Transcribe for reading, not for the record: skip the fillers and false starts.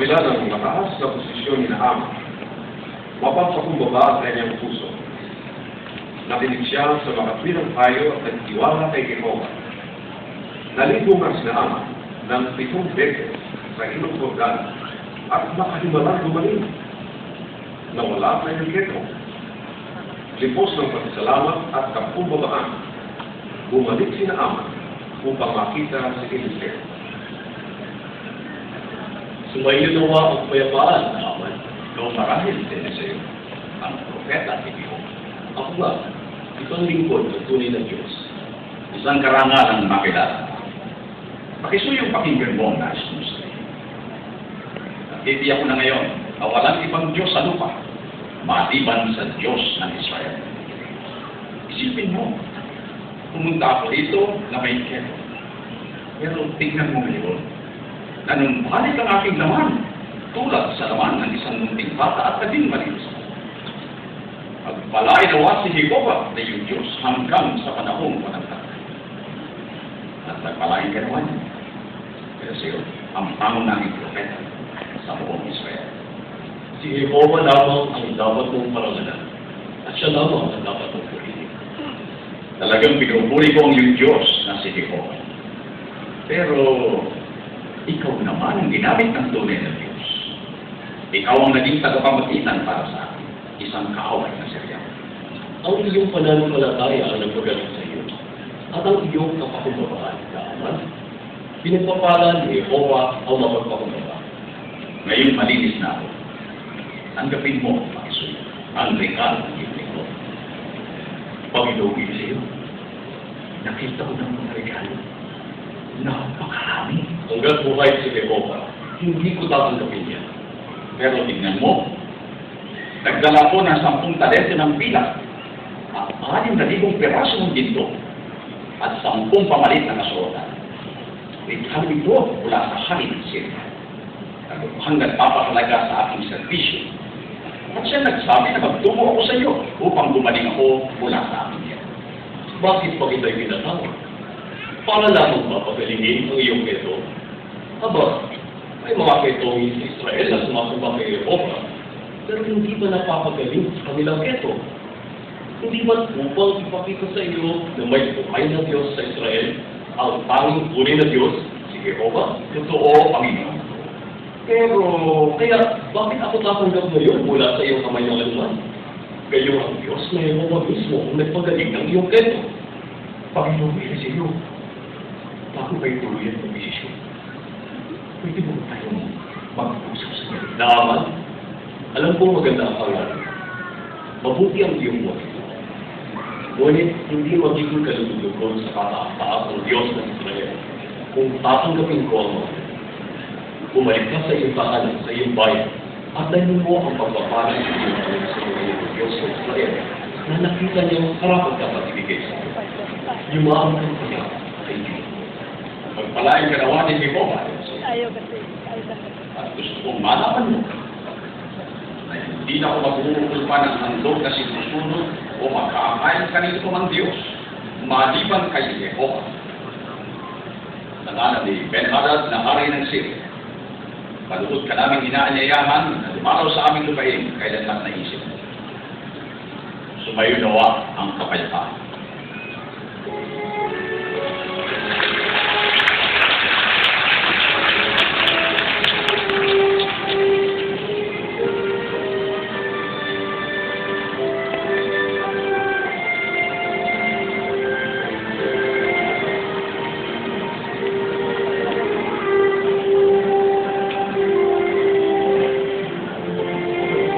kabila ng mataas na posisyon ni Naaman, mapapakumbaba sa kanyang puso. Nakinig siya sa makatwirang payo at nagtiwala kay Jehovah. Nalibungan si Naaman ng 7 beses sa ilog Jordan at nakahimalang gumaling. Nawala sa Ehipto. Lipos ng pasasalamat at kapumbabaan, bumalik si Naaman upang makita si Eliseo. Sumayo nawa ang payapaan, Naaman. Ikaw marahil si Eliseo, ang propeta ni Jehovah. Ako ba, isang lingkod ng tunay na Diyos. Isang karangalang makilala. Pakisuyong pakinggan mo ang nais mo sa iyo. Nakitiyak ko na ngayon na walang ibang Diyos sa lupa, maliban sa Diyos ng Israel. Isipin mo, pumunta ako dito na may keto. Pero tingnan mo ngayon, na nung balik ang aking laman, tulad sa laman ng isang munting bata at naging malinis. Pagpalay nawa si Jehovah na yung Diyos hanggang sa panahong walang tatay. At nagpalain ka naman. Kasi ang pangunahing propeta sa buong Israel. Si Jehovah lamang ang dapat mong parangalan. At siya lamang ang dapat mong purihin. Talagang pinupuri ko ang iyong Diyos na si Jehovah. Pero, ikaw naman ang ginamit ng tunay na Diyos. Ikaw ang naging tagapamagitan para sa akin, isang kaaway na Syria. Ang iyong pananampalataya ang nagpagaling sa iyo. At ang iyong kapakumbabaan, Naaman, pinagpapala ni Jehovah ang mapagpakumbaba. Ngayon malinis na ako. Tanggapin mo, Pakisuyo, ang regalo ng iyong lingkod. Panginoong Eliseo, Nakita ko ng mga regalo. Napakarami. hanggang buhay si Jehovah, hindi ko tatanggapin yan. Pero tingnan mo, nagdala ko ng 10 talente ng bilang at 6,000 peraso ng ginto at 10 pamalit na kasuotan. Regalo ito mula sa hari ng Syria. Hanggang papakalaga sa aking servisyo. At siya nagsabi na magtungo ako sa iyo upang gumaling ako mula sa aking yan. Bakit pa kita'y pinatawag? Para lamang mapagalingin ang iyong keto? Aba, may mga ketong sa Israel na sumasamba kay Jehovah, pero hindi ba napapagaling sa kanilang keto? Hindi ba upang ipakita sa iyo na may buhay na Diyos sa Israel, ang tanging tunay na Diyos, si Jehovah? Totoo, Panginoon. Pero, kaya bakit ako tatanggap ngayon mula sa iyong kamay ng anuman? Kayo ang Diyos na Jehovah mismo ang nagpagaling ng iyong keto. Panginoon, Eliseo, bago kayo tuloy ang desisyon, pwede mo tayong mag-usap sa iyo. Naaman, alam kong maganda ang pangalan. Mabuti ang iyong motibo. Ngunit hindi magiging kalulugon sa kataas-taas ng Diyos ng Israel kung tatanggapin ko ang mga. Bumalik ka sa iyong tahanan, sa iyong bayan, at dahil mo ang pagpapalang sa iyong sa iyong Diyos ng Israel na nakita niyang karapat dapat ibigay sa iyo. Yumaang kang kanya kay Diyos. Magpalain ka nawa ni Jehovah. Ayaw kasi. At gusto kong malaman mo na hindi na ako magbuhukul pa ng handog na sinusunod o magkakain kanito mang Diyos maliban kay Jehovah. Nangalan ni Ben-Hadad na hari ng Syria. Palugod ka namin inaanyayahan na lumaraw sa aming lupain kailan lang naisip mo. Sumayo nawa ang kapayapaan.